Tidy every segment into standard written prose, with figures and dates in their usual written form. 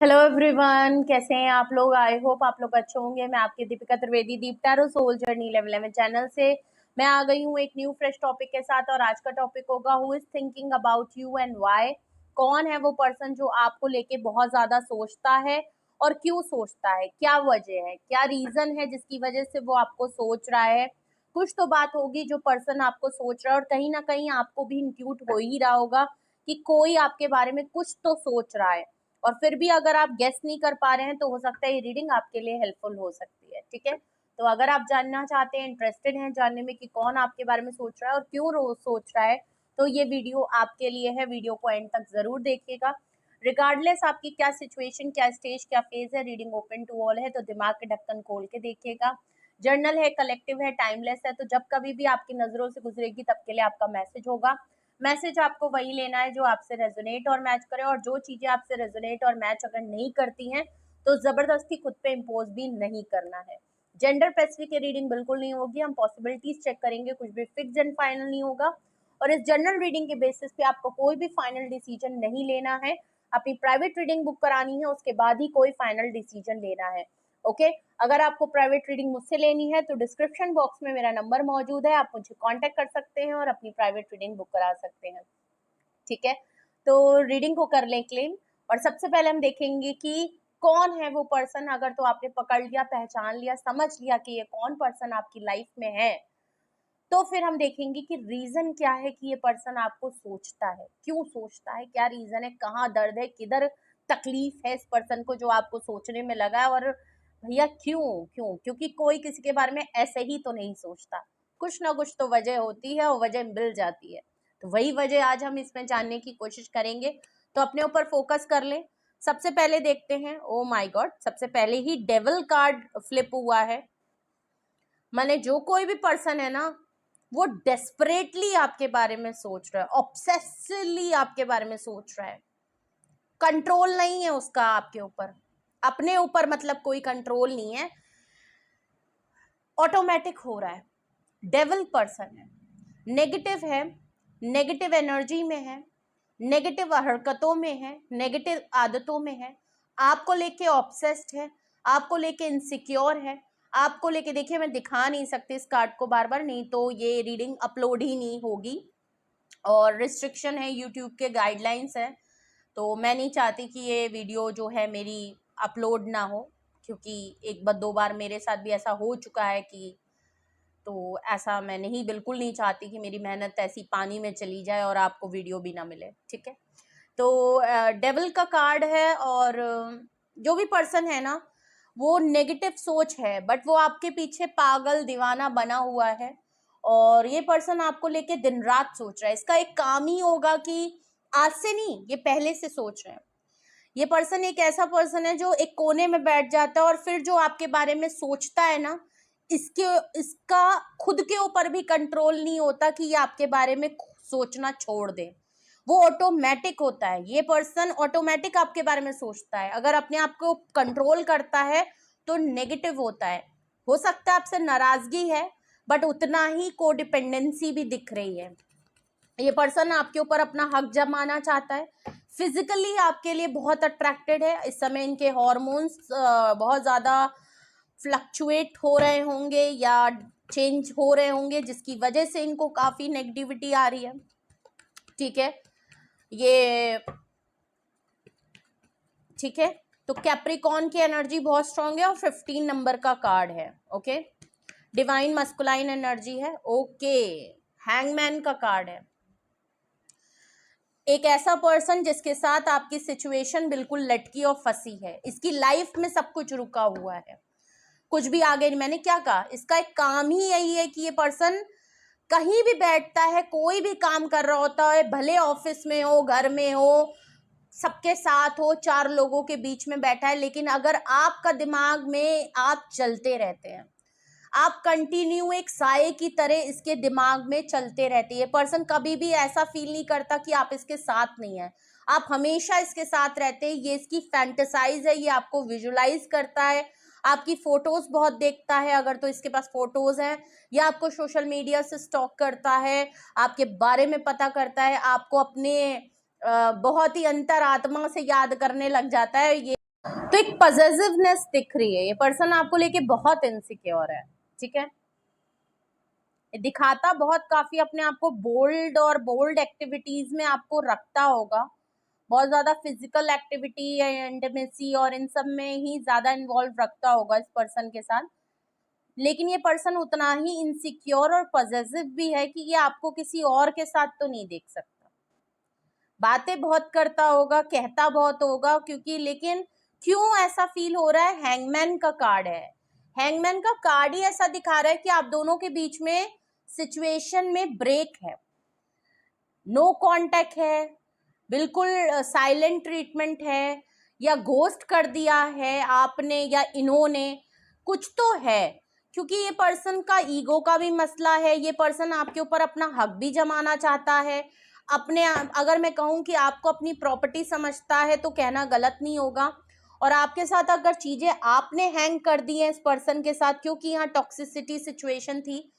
Hello everyone, कैसे हैं आप लोग। आई होप आप लोग अच्छे होंगे। मैं आपकी Deepika Trivedi Deep tarot soul journey level 11 channel से मैं आ गई हूँ एक न्यू फ्रेश टॉपिक के साथ। और आज का टॉपिक होगा who is thinking about you and why. कौन है वो पर्सन जो आपको लेके बहुत ज्यादा सोचता है और क्यों सोचता है, क्या वजह है, क्या रीजन है जिसकी वजह से वो आपको सोच रहा है। कुछ तो बात होगी जो पर्सन आपको सोच रहा है, और कहीं ना कहीं आपको भी इंक्लूड हो ही रहा होगा कि कोई आपके बारे में कुछ तो सोच रहा है। और फिर भी अगर आप गेस नहीं कर पा रहे हैं तो हो सकता है ये रीडिंग आपके लिए हेल्पफुल हो सकती है। ठीक है, तो अगर आप जानना चाहते हैं, इंटरेस्टेड हैं जानने में कि कौन आपके बारे में सोच रहा है और क्यों रोज सोच रहा है, तो ये वीडियो आपके लिए है। वीडियो को एंड तक जरूर देखिएगा। रिगार्डलेस आपकी क्या सिचुएशन, क्या स्टेज, क्या फेज है, रीडिंग ओपन टू ऑल है, तो दिमाग के ढक्कन खोल के देखिएगा। जर्नल है, कलेक्टिव है, टाइमलेस है, तो जब कभी भी आपकी नजरों से गुजरेगी तब के लिए आपका मैसेज होगा। मैसेज आपको वही लेना है जो आपसे रेजोनेट और मैच करे, और जो चीजें आपसे रेजोनेट और मैच अगर नहीं करती हैं तो जबरदस्ती खुद पे इम्पोज भी नहीं करना है। जेंडर स्पेसिफिक रीडिंग बिल्कुल नहीं होगी। हम पॉसिबिलिटीज चेक करेंगे, कुछ भी फिक्स एंड फाइनल नहीं होगा। और इस जनरल रीडिंग के बेसिस पे आपको कोई भी फाइनल डिसीजन नहीं लेना है। अपनी प्राइवेट रीडिंग बुक करानी है, उसके बाद ही कोई फाइनल डिसीजन लेना है। ओके, अगर आपको प्राइवेट रीडिंग मुझसे लेनी है तो डिस्क्रिप्शन बॉक्स में मेरा नंबर मौजूद है, आप मुझे कांटेक्ट कर सकते हैं और अपनी प्राइवेट रीडिंग बुक करा सकते हैं। ठीक है, तो रीडिंग को कर लें क्लेम। और सबसे पहले हम देखेंगे कि कौन है वो पर्सन। अगर तो आपने पकड़ लिया, पहचान लिया, समझ लिया कि ये कौन पर्सन आपकी लाइफ में है, तो फिर हम देखेंगे कि रीजन क्या है कि ये पर्सन आपको सोचता है, क्यों सोचता है, क्या रीजन है, कहाँ दर्द है, किधर तकलीफ है इस पर्सन को जो आपको सोचने में लगा है। और भैया क्यों क्यों, क्योंकि कोई किसी के बारे में ऐसे ही तो नहीं सोचता, कुछ ना कुछ तो वजह होती है और वजह मिल जाती है। तो वही वजह आज हम इसमें जानने की कोशिश करेंगे। तो अपने ऊपर फोकस कर लें। सबसे पहले देखते हैं, ओ माय गॉड, सबसे पहले ही डेविल कार्ड फ्लिप हुआ है। माने जो कोई भी पर्सन है ना, वो डेस्परेटली आपके बारे में सोच रहा है, ऑब्सेसिवली आपके बारे में सोच रहा है। कंट्रोल नहीं है उसका आपके ऊपर, अपने ऊपर मतलब कोई कंट्रोल नहीं है, ऑटोमेटिक हो रहा है। डेविल पर्सन है, नेगेटिव है, नेगेटिव एनर्जी में है, नेगेटिव हरकतों में है, नेगेटिव आदतों में है, आपको लेके ऑब्सेस्ड है, आपको लेके इनसिक्योर है, आपको लेके। देखिए मैं दिखा नहीं सकती इस कार्ड को बार बार, नहीं तो ये रीडिंग अपलोड ही नहीं होगी, और रिस्ट्रिक्शन है, यूट्यूब के गाइडलाइंस है। तो मैं नहीं चाहती कि ये वीडियो जो है मेरी अपलोड ना हो, क्योंकि एक बार दो बार मेरे साथ भी ऐसा हो चुका है कि, तो ऐसा मैं नहीं, बिल्कुल नहीं चाहती कि मेरी मेहनत ऐसी पानी में चली जाए और आपको वीडियो भी ना मिले। ठीक है, तो डेविल का कार्ड है। और जो भी पर्सन है ना, वो नेगेटिव सोच है, बट वो आपके पीछे पागल दीवाना बना हुआ है। और ये पर्सन आपको लेके दिन रात सोच रहा है। इसका एक काम ही होगा कि आज से नहीं, ये पहले से सोच रहे हैं। ये पर्सन एक ऐसा पर्सन है जो एक कोने में बैठ जाता है और फिर जो आपके बारे में सोचता है ना, इसके इसका खुद के ऊपर भी कंट्रोल नहीं होता कि ये आपके बारे में सोचना छोड़ दे। वो ऑटोमेटिक होता है, ये पर्सन ऑटोमेटिक आपके बारे में सोचता है। अगर अपने आप को कंट्रोल करता है तो नेगेटिव होता है। हो सकता है आपसे नाराजगी है, बट उतना ही कोडिपेंडेंसी भी दिख रही है। ये पर्सन आपके ऊपर अपना हक जमाना चाहता है, फिजिकली आपके लिए बहुत अट्रैक्टेड है। इस समय इनके हॉर्मोन्स बहुत ज्यादा फ्लक्चुएट हो रहे होंगे या चेंज हो रहे होंगे, जिसकी वजह से इनको काफी नेगेटिविटी आ रही है। ठीक है, ये ठीक है, तो कैप्रिकॉन की एनर्जी बहुत स्ट्रांग है और 15 नंबर का कार्ड है। ओके, डिवाइन मस्कुलाइन एनर्जी है। ओके, हैंगमैन का कार्ड है। एक ऐसा पर्सन जिसके साथ आपकी सिचुएशन बिल्कुल लटकी और फंसी है, इसकी लाइफ में सब कुछ रुका हुआ है, कुछ भी आगे नहीं। मैंने क्या कहा, इसका एक काम ही यही है कि ये पर्सन कहीं भी बैठता है, कोई भी काम कर रहा होता है, भले ऑफिस में हो, घर में हो, सबके साथ हो, चार लोगों के बीच में बैठा है, लेकिन अगर आपका दिमाग में आप चलते रहते हैं, आप कंटिन्यू एक साये की तरह इसके दिमाग में चलते रहते हैं। ये पर्सन कभी भी ऐसा फील नहीं करता कि आप इसके साथ नहीं है, आप हमेशा इसके साथ रहते हैं। ये इसकी फैंटेसाइज है, ये आपको विजुलाइज करता है, आपकी फोटोज बहुत देखता है अगर तो इसके पास फोटोज हैं, या आपको सोशल मीडिया से स्टॉक करता है, आपके बारे में पता करता है, आपको अपने बहुत ही अंतरात्मा से याद करने लग जाता है। ये तो एक पॉजिटिवनेस दिख रही है, ये पर्सन आपको लेके बहुत इनसिक्योर है, ठीक है। दिखाता बहुत काफी अपने आप को बोल्ड, और बोल्ड एक्टिविटीज में आपको रखता होगा, बहुत ज्यादा फिजिकल एक्टिविटी या इंटीमेसी और इन सब में ही ज्यादा इन्वॉल्व रखता होगा इस पर्सन के साथ। लेकिन ये पर्सन उतना ही इनसिक्योर और पॉजिटिव भी है कि ये आपको किसी और के साथ तो नहीं देख सकता। बातें बहुत करता होगा, कहता बहुत होगा, क्योंकि लेकिन क्यों ऐसा फील हो रहा है, हैंगमैन का कार्ड है। हैंगमैन का कार्ड ही ऐसा दिखा रहा है कि आप दोनों के बीच में सिचुएशन में ब्रेक है, नो कांटेक्ट है, बिल्कुल साइलेंट ट्रीटमेंट है, या घोस्ट कर दिया है आपने या इन्होंने, कुछ तो है। क्योंकि ये पर्सन का ईगो का भी मसला है, ये पर्सन आपके ऊपर अपना हक भी जमाना चाहता है अपने, अगर मैं कहूँ कि आपको अपनी प्रॉपर्टी समझता है तो कहना गलत नहीं होगा। और आपके साथ अगर चीजें आपने हैंग कर दी हैं इस पर्सन के साथ, क्योंकि यहाँ टॉक्सिसिटी सिचुएशन थी,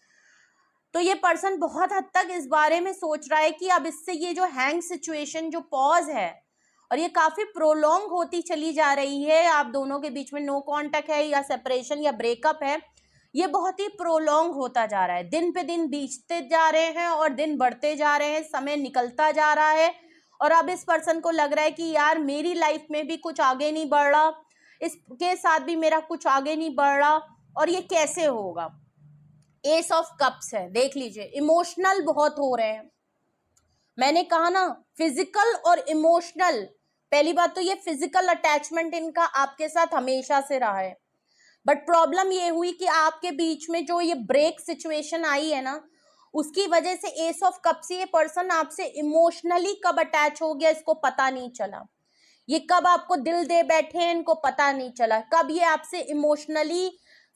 तो ये पर्सन बहुत हद तक इस बारे में सोच रहा है कि अब इससे ये जो हैंग सिचुएशन, जो पॉज है, और ये काफी प्रोलॉन्ग होती चली जा रही है, आप दोनों के बीच में नो कांटेक्ट है या सेपरेशन या ब्रेकअप है, ये बहुत ही प्रोलॉन्ग होता जा रहा है, दिन पे दिन बीतते जा रहे हैं और दिन बढ़ते जा रहे हैं, समय निकलता जा रहा है। और अब इस पर्सन को लग रहा है कि यार मेरी लाइफ में भी कुछ आगे नहीं बढ़ रहा, इसके साथ भी मेरा कुछ आगे नहीं बढ़ रहा, और ये कैसे होगा। एस ऑफ कप्स है, देख लीजिए, इमोशनल बहुत हो रहे हैं। मैंने कहा ना, फिजिकल और इमोशनल, पहली बात तो ये फिजिकल अटैचमेंट इनका आपके साथ हमेशा से रहा है, बट प्रॉब्लम ये हुई कि आपके बीच में जो ये ब्रेक सिचुएशन आई है ना, उसकी वजह से एस ऑफ कप से ये पर्सन आपसे इमोशनली कब अटैच हो गया इसको पता नहीं चला, ये कब आपको दिल दे बैठे हैं इनको पता नहीं चला, कब ये आपसे इमोशनली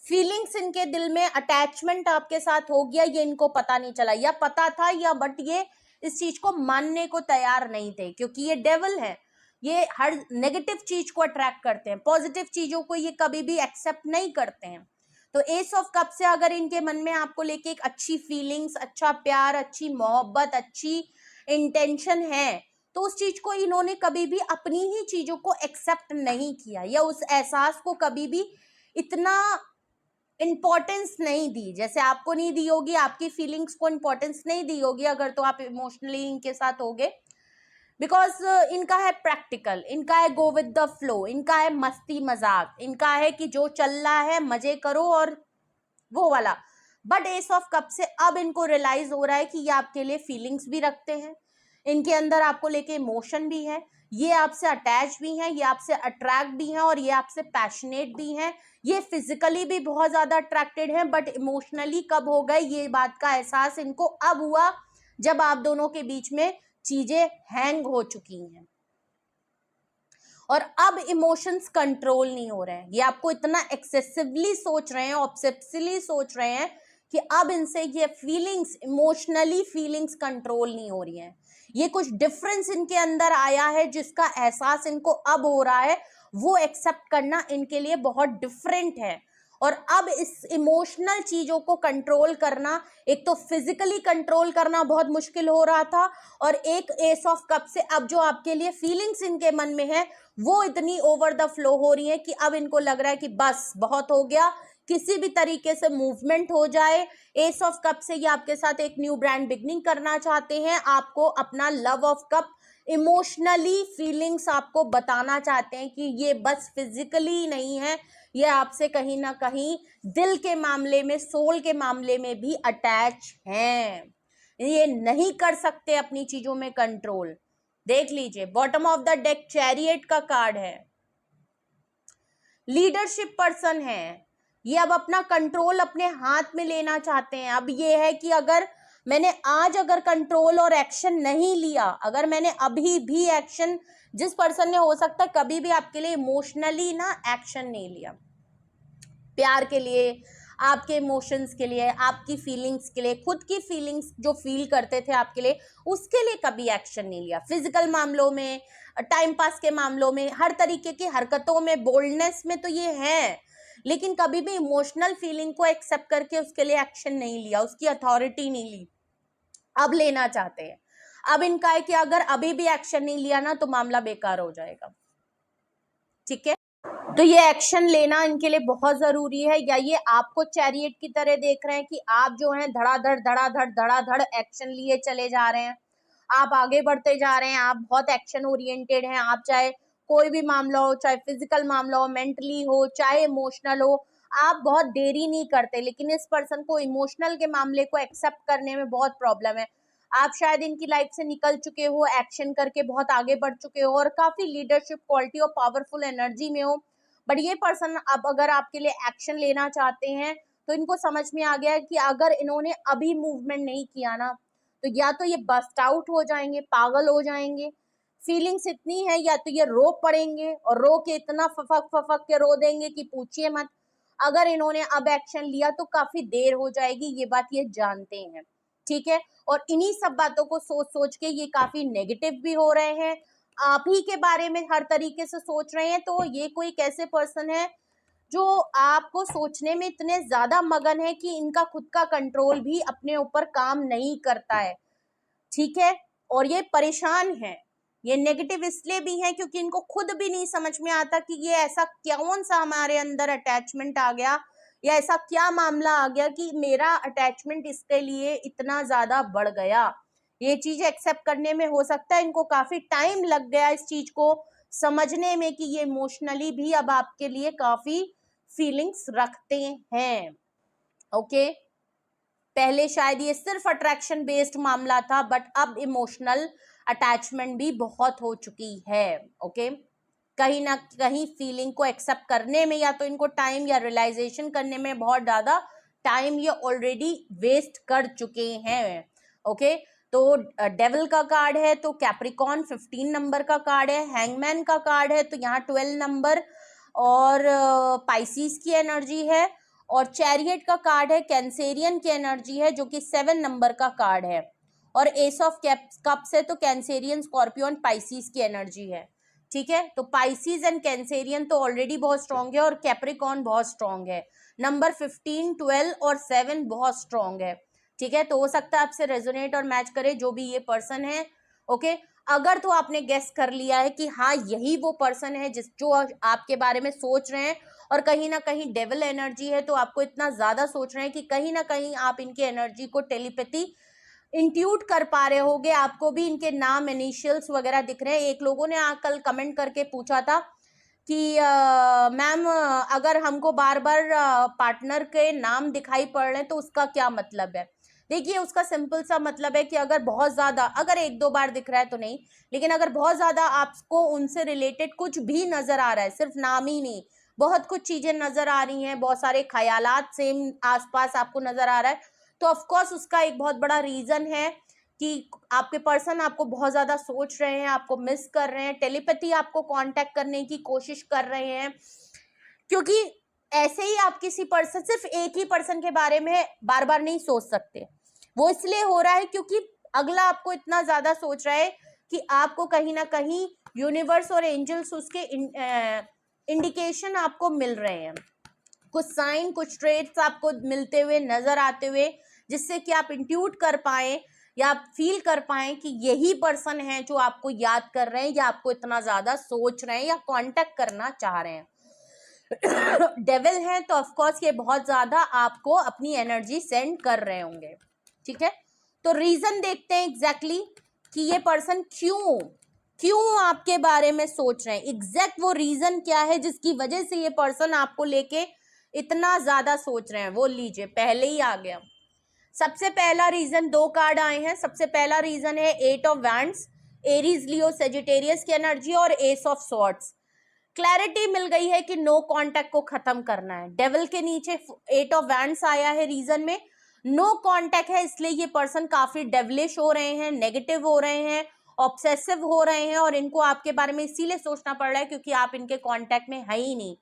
फीलिंग्स, इनके दिल में अटैचमेंट आपके साथ हो गया ये इनको पता नहीं चला, या पता था या बट ये इस चीज को मानने को तैयार नहीं थे, क्योंकि ये डेविल है, ये हर नेगेटिव चीज को अट्रैक्ट करते हैं, पॉजिटिव चीजों को ये कभी भी एक्सेप्ट नहीं करते हैं। तो एस ऑफ कप से अगर इनके मन में आपको लेके एक अच्छी फीलिंग्स, अच्छा प्यार, अच्छी मोहब्बत, अच्छी इंटेंशन है, तो उस चीज को इन्होंने कभी भी अपनी ही चीजों को एक्सेप्ट नहीं किया, या उस एहसास को कभी भी इतना इंपॉर्टेंस नहीं दी, जैसे आपको नहीं दी होगी, आपकी फीलिंग्स को इंपॉर्टेंस नहीं दी होगी अगर तो आप इमोशनली इनके साथ होगे। बिकॉज इनका है प्रैक्टिकल, इनका है गो विद द फ्लो, इनका है मस्ती मजाक, इनका है कि जो चल रहा है मजे करो और वो वाला। बट एस ऑफ कप से अब इनको रियलाइज हो रहा है कि ये आपके लिए फीलिंग्स भी रखते हैं, इनके अंदर आपको लेके इमोशन भी है, ये आपसे अटैच भी हैं, ये आपसे अट्रैक्ट भी हैं, और ये आपसे पैशनेट भी हैं, ये फिजिकली भी बहुत ज्यादा अट्रैक्टेड हैं, बट इमोशनली कब हो गए ये बात का एहसास इनको अब हुआ जब आप दोनों के बीच में चीजें हैंग हो चुकी हैं, और अब इमोशंस कंट्रोल नहीं हो रहे हैं, ये आपको इतना एक्सेसिवली सोच रहे हैं, ऑब्सेसिवली सोच रहे हैं कि अब इनसे ये फीलिंग्स, इमोशनली फीलिंग्स कंट्रोल नहीं हो रही हैं, ये कुछ डिफरेंस इनके अंदर आया है जिसका एहसास इनको अब हो रहा है, वो एक्सेप्ट करना इनके लिए बहुत डिफरेंट है। और अब इस इमोशनल चीजों को कंट्रोल करना, एक तो फिजिकली कंट्रोल करना बहुत मुश्किल हो रहा था, और एक एस ऑफ कप से अब जो आपके लिए फीलिंग्स इनके मन में है वो इतनी ओवर द फ्लो हो रही है कि अब इनको लग रहा है कि बस बहुत हो गया, किसी भी तरीके से मूवमेंट हो जाए। एस ऑफ कप से ये आपके साथ एक न्यू ब्रांड बिगनिंग करना चाहते हैं, आपको अपना love of cup, emotionally feelings आपको बताना चाहते हैं कि ये बस फिजिकली नहीं है, ये आपसे कहीं ना कहीं दिल के मामले में, सोल के मामले में भी अटैच हैं, ये नहीं कर सकते अपनी चीजों में कंट्रोल। देख लीजिए, bottom of the deck chariot का कार्ड है, लीडरशिप पर्सन है, ये अब अपना कंट्रोल अपने हाथ में लेना चाहते हैं। अब ये है कि अगर मैंने आज अगर कंट्रोल और एक्शन नहीं लिया, अगर मैंने अभी भी एक्शन, जिस पर्सन ने हो सकता है कभी भी आपके लिए इमोशनली ना एक्शन नहीं लिया, प्यार के लिए, आपके इमोशंस के लिए, आपकी फीलिंग्स के लिए, खुद की फीलिंग्स जो फील करते थे आपके लिए, उसके लिए कभी एक्शन नहीं लिया, फिजिकल मामलों में, टाइम पास के मामलों में, हर तरीके की हरकतों में, बोल्डनेस में तो ये है, लेकिन कभी भी इमोशनल फीलिंग को एक्सेप्ट करके उसके लिए एक्शन नहीं लिया, उसकी अथॉरिटी नहीं ली, अब लेना चाहते हैं। अब इनका है कि अगर अभी भी एक्शन नहीं लिया ना तो मामला बेकार हो जाएगा, ठीक है। तो ये एक्शन लेना इनके लिए बहुत जरूरी है, या ये आपको चैरियट की तरह देख रहे हैं कि आप जो है धड़ाधड़ एक्शन लिए चले जा रहे हैं, आप आगे बढ़ते जा रहे हैं, आप बहुत एक्शन ओरिएंटेड हैं। आप चाहे कोई भी मामला हो, चाहे फिजिकल मामला हो, मेंटली हो, चाहे इमोशनल हो, आप बहुत देरी नहीं करते। लेकिन इस पर्सन को इमोशनल के मामले को एक्सेप्ट करने में बहुत प्रॉब्लम है। आप शायद इनकी लाइफ से निकल चुके हो, एक्शन करके बहुत आगे बढ़ चुके हो और काफी लीडरशिप क्वालिटी और पावरफुल एनर्जी में हो, बट ये पर्सन अब अगर आपके लिए एक्शन लेना चाहते हैं तो इनको समझ में आ गया है कि अगर इन्होंने अभी मूवमेंट नहीं किया ना तो या तो ये बस्ट आउट हो जाएंगे, पागल हो जाएंगे, फीलिंग्स इतनी है, या तो ये रो पड़ेंगे और रो के इतना फफक के रो देंगे कि पूछिए मत। अगर इन्होंने अब एक्शन लिया तो काफी देर हो जाएगी, ये बात ये जानते हैं, ठीक है। और इन्हीं सब बातों को सोच सोच के ये काफी नेगेटिव भी हो रहे हैं, आप ही के बारे में हर तरीके से सोच रहे हैं। तो ये कोई कैसे पर्सन है जो आपको सोचने में इतने ज्यादा मगन है कि इनका खुद का कंट्रोल भी अपने ऊपर काम नहीं करता है, ठीक है। और ये परेशान है, ये नेगेटिव इसलिए भी है क्योंकि इनको खुद भी नहीं समझ में आता कि ये ऐसा कौन सा हमारे अंदर अटैचमेंट आ गया या ऐसा क्या मामला आ गया कि मेरा अटैचमेंट इसके लिए इतना ज्यादा बढ़ गया। ये चीज एक्सेप्ट करने में हो सकता है इनको काफी टाइम लग गया इस चीज को समझने में कि ये इमोशनली भी अब आपके लिए काफी फीलिंग्स रखते हैं, ओके। पहले शायद ये सिर्फ अट्रैक्शन बेस्ड मामला था, बट अब इमोशनल अटैचमेंट भी बहुत हो चुकी है, ओके। कहीं ना कहीं फीलिंग को एक्सेप्ट करने में या तो इनको टाइम या रियलाइजेशन करने में बहुत ज्यादा टाइम ये ऑलरेडी वेस्ट कर चुके हैं, ओके। तो डेविल का कार्ड है तो कैप्रिकॉन 15 नंबर का कार्ड है, हैंगमैन का कार्ड है तो यहाँ 12 नंबर और पाइसिस की एनर्जी है, और चैरियट का कार्ड है कैंसेरियन की एनर्जी है जो कि 7 नंबर का कार्ड है, और एस ऑफ कप्स है तो कैंसेरियन, स्कॉर्पियो, पाइसिस की एनर्जी है, ठीक है। तो पाइसिस एंड कैंसेरियन तो ऑलरेडी बहुत स्ट्रांग है और कैप्रिकॉन बहुत स्ट्रांग है, नंबर 15, 12 और 7 बहुत स्ट्रांग है, ठीक है। तो हो सकता है आपसे रेजोनेट और मैच करे जो भी ये पर्सन है, ओके। अगर तो आपने गेस कर लिया है कि हाँ यही वो पर्सन है जो आपके बारे में सोच रहे हैं और कहीं ना कहीं डेविल एनर्जी है, तो आपको इतना ज्यादा सोच रहे हैं कि कहीं ना कहीं आप इनकी एनर्जी को टेलीपैथी इंट्यूट कर पा रहे होगे, आपको भी इनके नाम, इनिशियल्स वगैरह दिख रहे हैं। एक लोगों ने कल कमेंट करके पूछा था कि मैम अगर हमको बार बार पार्टनर के नाम दिखाई पड़ रहे हैं तो उसका क्या मतलब है। देखिए उसका सिंपल सा मतलब है कि अगर बहुत ज्यादा, अगर एक दो बार दिख रहा है तो नहीं, लेकिन अगर बहुत ज्यादा आपको उनसे रिलेटेड कुछ भी नजर आ रहा है, सिर्फ नाम ही नहीं, बहुत कुछ चीजें नजर आ रही हैं, बहुत सारे ख्यालात सेम आसपास आपको नजर आ रहा है, तो ऑफकोर्स उसका एक बहुत बड़ा रीजन है कि आपके पर्सन आपको बहुत ज्यादा सोच रहे हैं, आपको मिस कर रहे हैं, टेलीपैथी आपको कांटेक्ट करने की कोशिश कर रहे हैं। क्योंकि ऐसे ही आप किसी पर्सन, सिर्फ एक ही पर्सन के बारे में बार बार नहीं सोच सकते, वो इसलिए हो रहा है क्योंकि अगला आपको इतना ज्यादा सोच रहा है कि आपको कहीं ना कहीं यूनिवर्स और एंजल्स उसके इंडिकेशन आपको मिल रहे हैं, कुछ साइन, कुछ ट्रेड्स आपको मिलते हुए नजर आते हुए, जिससे कि आप इंट्यूट कर पाए या आप फील कर पाए कि यही पर्सन है जो आपको याद कर रहे हैं या आपको इतना ज्यादा सोच रहे हैं या कांटेक्ट करना चाह रहे हैं। डेविल है तो ऑफकोर्स ये बहुत ज्यादा आपको अपनी एनर्जी सेंड कर रहे होंगे, ठीक है। तो रीजन देखते हैं एग्जैक्टली कि ये पर्सन क्यों आपके बारे में सोच रहे हैं, एग्जैक्ट वो रीजन क्या है जिसकी वजह से ये पर्सन आपको लेके इतना ज्यादा सोच रहे हैं, वो लीजिए पहले ही आ गया। सबसे पहला रीजन, 2 कार्ड आए हैं, सबसे पहला रीजन है 8 of wands, Aries, Leo, Sagittarius की एनर्जी और एस ऑफ स्वॉर्ड्स। क्लैरिटी मिल गई है कि नो कांटेक्ट को खत्म करना है। डेविल के नीचे 8 ऑफ वैंड्स आया है, रीजन में नो कांटेक्ट है, इसलिए ये पर्सन काफी डेविलिश हो रहे हैं, नेगेटिव हो रहे हैं, ऑब्सेसिव हो रहे हैं, और इनको आपके बारे में इसीलिए सोचना पड़ रहा है क्योंकि आप इनके कांटेक्ट में है ही नहीं,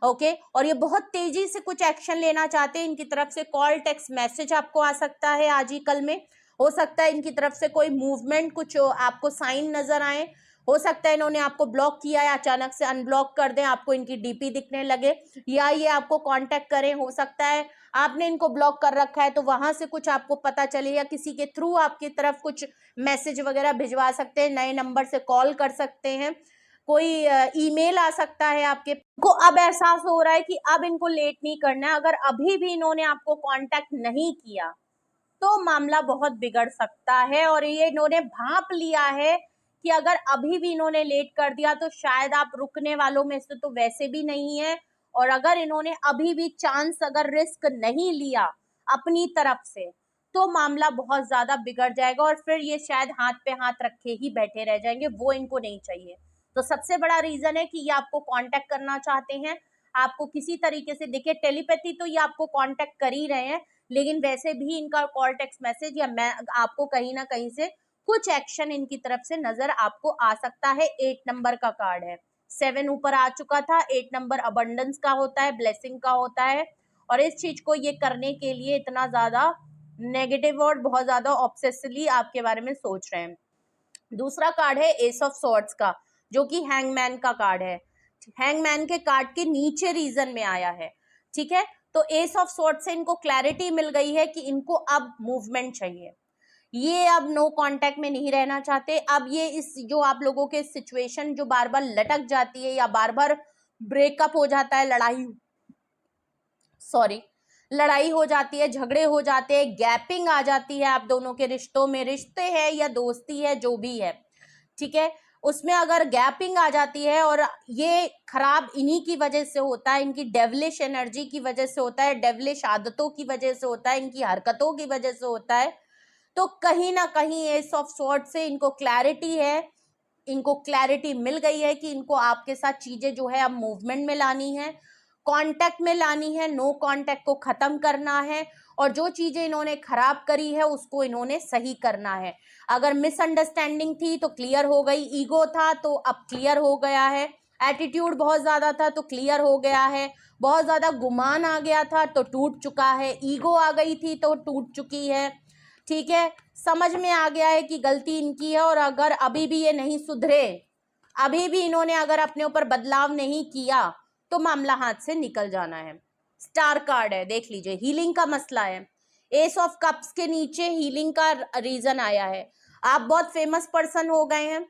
ओके। और ये बहुत तेजी से कुछ एक्शन लेना चाहते हैं, इनकी तरफ से कॉल, टेक्स्ट मैसेज आपको आ सकता है आज ही कल में, हो सकता है इनकी तरफ से कोई मूवमेंट, कुछ आपको साइन नजर आए, हो सकता है इन्होंने आपको ब्लॉक किया है, अचानक से अनब्लॉक कर दें, आपको इनकी डीपी दिखने लगे, या ये आपको कांटेक्ट करें, हो सकता है आपने इनको ब्लॉक कर रखा है तो वहां से कुछ आपको पता चले, या किसी के थ्रू आपकी तरफ कुछ मैसेज वगैरह भिजवा सकते हैं, नए नंबर से कॉल कर सकते हैं, कोई ईमेल आ सकता है आपके को। अब एहसास हो रहा है कि अब इनको लेट नहीं करना है। अगर अभी भी इन्होंने आपको कांटेक्ट नहीं किया तो मामला बहुत बिगड़ सकता है, और ये इन्होंने भांप लिया है कि अगर अभी भी इन्होंने लेट कर दिया तो शायद आप रुकने वालों में से तो वैसे भी नहीं है, और अगर इन्होंने अभी भी चांस अगर रिस्क नहीं लिया अपनी तरफ से तो मामला बहुत ज्यादा बिगड़ जाएगा, और फिर ये शायद हाथ पे हाथ रखे ही बैठे रह जाएंगे। वो इनको नहीं चाहिए। तो सबसे बड़ा रीजन है कि ये आपको कांटेक्ट करना चाहते हैं, आपको किसी तरीके से, देखिए टेलीपैथी तो ये आपको कांटेक्ट कर ही रहे हैं, लेकिन वैसे भी इनका कॉल टेक्स्ट मैसेज या मैं आपको कहीं ना कहीं से कुछ एक्शन इनकी तरफ से नजर आपको आ सकता है। 8 नंबर का कार्ड है, 7 ऊपर आ चुका था। 8 नंबर अबंडेंस का होता है, ब्लेसिंग का होता है, और इस चीज को ये करने के लिए इतना ज्यादा नेगेटिव और बहुत ज्यादा ऑब्सेसिवली आपके बारे में सोच रहे हैं। दूसरा कार्ड है एस ऑफ सॉर्ड्स का, जो कि हैंगमैन का कार्ड है। हैंगमैन के कार्ड के नीचे रीजन में आया है, ठीक है। तो एस ऑफ सॉर्ड्स से इनको क्लैरिटी मिल गई है कि इनको अब मूवमेंट चाहिए, ये अब नो कांटेक्ट में नहीं रहना चाहते। अब ये इस जो आप लोगों के सिचुएशन जो बार बार लटक जाती है या बार बार ब्रेकअप हो जाता है, लड़ाई हो जाती है, झगड़े हो जाते हैं, गैपिंग आ जाती है आप दोनों के रिश्तों में, रिश्ते है या दोस्ती है जो भी है, ठीक है, उसमें अगर गैपिंग आ जाती है, और ये खराब इन्हीं की वजह से होता है, इनकी डेवलिश एनर्जी की वजह से होता है, डेवलिश आदतों की वजह से होता है, इनकी हरकतों की वजह से होता है। तो कहीं ना कहीं एस ऑफ सॉर्ड से इनको क्लैरिटी है, इनको क्लैरिटी मिल गई है कि इनको आपके साथ चीजें जो है अब मूवमेंट में लानी है, कांटेक्ट में लानी है, नो कांटेक्ट को खत्म करना है, और जो चीजें इन्होंने खराब करी है उसको इन्होंने सही करना है। अगर मिसअंडरस्टैंडिंग थी तो क्लियर हो गई, ईगो था तो अब क्लियर हो गया है, एटीट्यूड बहुत ज्यादा था तो क्लियर हो गया है, बहुत ज्यादा गुमान आ गया था तो टूट चुका है, ईगो आ गई थी तो टूट चुकी है, ठीक है। समझ में आ गया है कि गलती इनकी है, और अगर अभी भी ये नहीं सुधरे, अभी भी इन्होंने अगर अपने ऊपर बदलाव नहीं किया तो मामला हाथ से निकल जाना है। स्टार कार्ड है, देख लीजिए, हीलिंग का मसला है। एस ऑफ कप्स के नीचे हीलिंग का रीजन आया है। आप बहुत फेमस पर्सन हो गए हैं,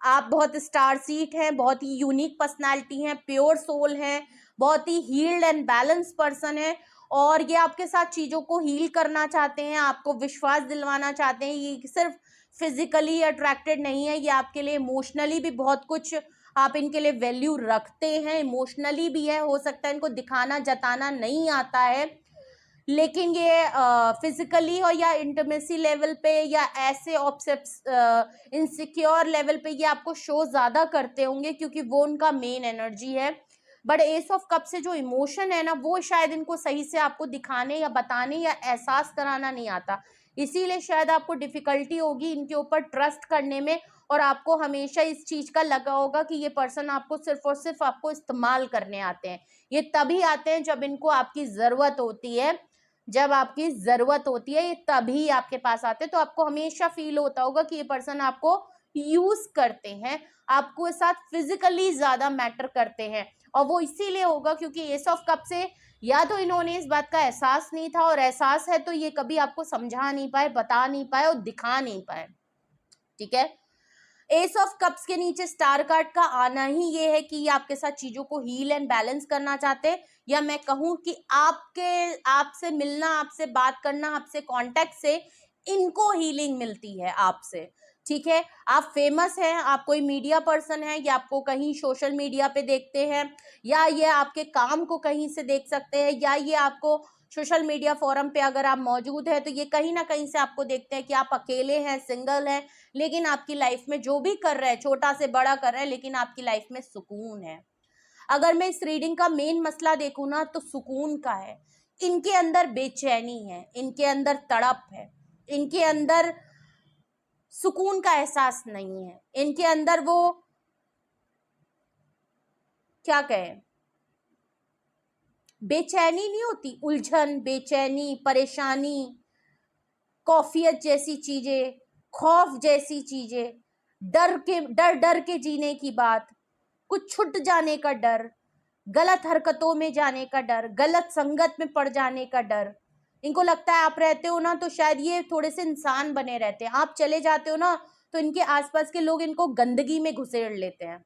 आप बहुत स्टार सीट हैं, बहुत ही यूनिक पर्सनालिटी हैं, प्योर सोल हैं, बहुत ही हील्ड एंड बैलेंस पर्सन है, और ये आपके साथ चीजों को हील करना चाहते हैं, आपको विश्वास दिलवाना चाहते हैं। ये सिर्फ फिजिकली अट्रैक्टेड नहीं है, ये आपके लिए इमोशनली भी बहुत कुछ, आप इनके लिए वैल्यू रखते हैं, इमोशनली भी है। हो सकता है इनको दिखाना जताना नहीं आता है, लेकिन ये फिजिकली हो या इंटीमेसी लेवल पे या ऐसे इनसिक्योर लेवल पे ये आपको शो ज्यादा करते होंगे, क्योंकि वो उनका मेन एनर्जी है। बट एस ऑफ कप से जो इमोशन है ना, वो शायद इनको सही से आपको दिखाने या बताने या एहसास कराना नहीं आता, इसीलिए शायद आपको डिफिकल्टी होगी इनके ऊपर ट्रस्ट करने में, और आपको हमेशा इस चीज का लगा होगा कि ये पर्सन आपको सिर्फ और सिर्फ आपको इस्तेमाल करने आते हैं। ये तभी आते हैं जब इनको आपकी जरूरत होती है, जब आपकी जरूरत होती है ये तभी आपके पास आते हैं। तो आपको हमेशा फील होता होगा कि ये पर्सन आपको यूज करते हैं, आपको साथ फिजिकली ज्यादा मैटर करते हैं, और वो इसीलिए होगा क्योंकि एस ऑफ कप से या तो इन्होंने इस बात का एहसास नहीं था, और एहसास है तो ये कभी आपको समझा नहीं पाए, बता नहीं पाए और दिखा नहीं पाए, ठीक है। एस ऑफ कप्स के नीचे स्टार कार्ड का आना ही ये है कि ये आपके साथ चीजों को हील एंड बैलेंस करना चाहते हैं, या मैं कहूं कि आपसे मिलना, आपसे बात करना, आपसे कांटेक्ट से इनको हीलिंग मिलती है आपसे, ठीक है। आप फेमस हैं, आप कोई मीडिया पर्सन है, या आपको कहीं सोशल मीडिया पे देखते हैं, या ये आपके काम को कहीं से देख सकते हैं, या ये आपको सोशल मीडिया फोरम पे अगर आप मौजूद है तो ये कहीं ना कहीं से आपको देखते हैं कि आप अकेले हैं, सिंगल हैं, लेकिन आपकी लाइफ में जो भी कर रहे हैं, छोटा से बड़ा कर रहे हैं, लेकिन आपकी लाइफ में सुकून है। अगर मैं इस रीडिंग का मेन मसला देखूं ना तो सुकून का है। इनके अंदर बेचैनी है, इनके अंदर तड़प है, इनके अंदर सुकून का एहसास नहीं है, इनके अंदर वो क्या कहें, बेचैनी नहीं होती, उलझन, बेचैनी, परेशानी, कौफियत जैसी चीजें, खौफ जैसी चीजें, डर के जीने की बात, कुछ छूट जाने का डर, गलत हरकतों में जाने का डर, गलत संगत में पड़ जाने का डर। इनको लगता है आप रहते हो ना तो शायद ये थोड़े से इंसान बने रहते हैं, आप चले जाते हो ना तो इनके आसपास के लोग इनको गंदगी में घुसेड़ लेते हैं,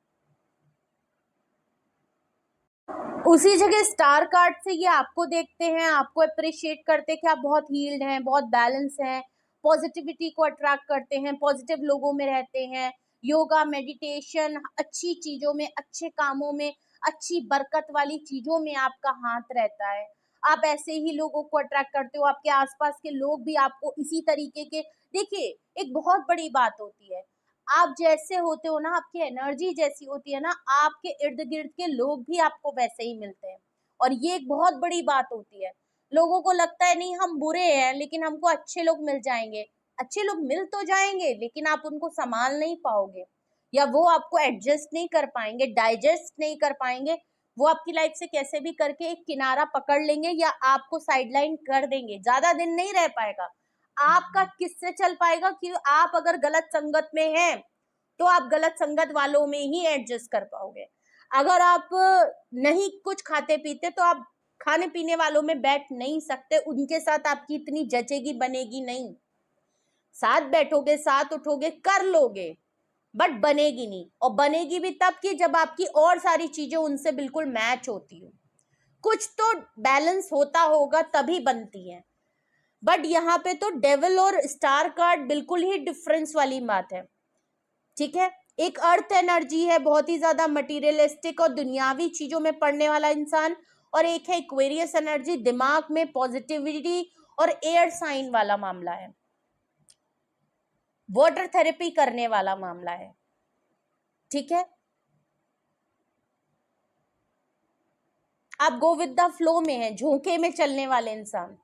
उसी जगह स्टार कार्ड से ये आपको देखते हैं, आपको अप्रिशिएट करते हैं कि आप बहुत हील्ड हैं, बहुत बैलेंस हैं, पॉजिटिविटी को अट्रैक्ट करते हैं, पॉजिटिव लोगों में रहते हैं, योगा, मेडिटेशन, अच्छी चीजों में, अच्छे कामों में, अच्छी बरकत वाली चीजों में आपका हाथ रहता है। आप ऐसे ही लोगों को अट्रैक्ट करते हो, आपके आसपास के लोग भी आपको इसी तरीके के, देखिए एक बहुत बड़ी बात होती है, आप जैसे होते हो ना, आपकी एनर्जी जैसी होती है ना, आपके इर्द गिर्द के लोग भी आपको वैसे ही मिलते हैं। और ये एक बहुत बड़ी बात होती है। लोगों को लगता है नहीं हम बुरे हैं लेकिन हमको अच्छे लोग मिल जाएंगे। अच्छे लोग मिल तो जाएंगे लेकिन आप उनको संभाल नहीं पाओगे, या वो आपको एडजस्ट नहीं कर पाएंगे, डाइजेस्ट नहीं कर पाएंगे। वो आपकी लाइफ से कैसे भी करके एक किनारा पकड़ लेंगे या आपको साइडलाइन कर देंगे, ज्यादा दिन नहीं रह पाएगा। आपका किससे चल पाएगा कि आप अगर गलत संगत में हैं तो आप गलत संगत वालों में ही एडजस्ट कर पाओगे। अगर आप नहीं कुछ खाते पीते तो आप खाने पीने वालों में बैठ नहीं सकते, उनके साथ आपकी इतनी जचेगी बनेगी नहीं। साथ बैठोगे, साथ उठोगे, कर लोगे, बट बनेगी नहीं। और बनेगी भी तब कि जब आपकी और सारी चीजें उनसे बिल्कुल मैच होती हो, कुछ तो बैलेंस होता होगा तभी बनती है। बट यहाँ पे तो डेविल और स्टार कार्ड बिल्कुल ही डिफरेंस वाली बात है, ठीक है। एक अर्थ एनर्जी है, बहुत ही ज्यादा मटीरियलिस्टिक और दुनियावी चीजों में पढ़ने वाला इंसान, और एक है एक्वेरियस एनर्जी, दिमाग में पॉजिटिविटी और एयर साइन वाला मामला है, वाटर थेरेपी करने वाला मामला है, ठीक है। आप गो विद द फ्लो में है, झोंके में चलने वाले इंसान।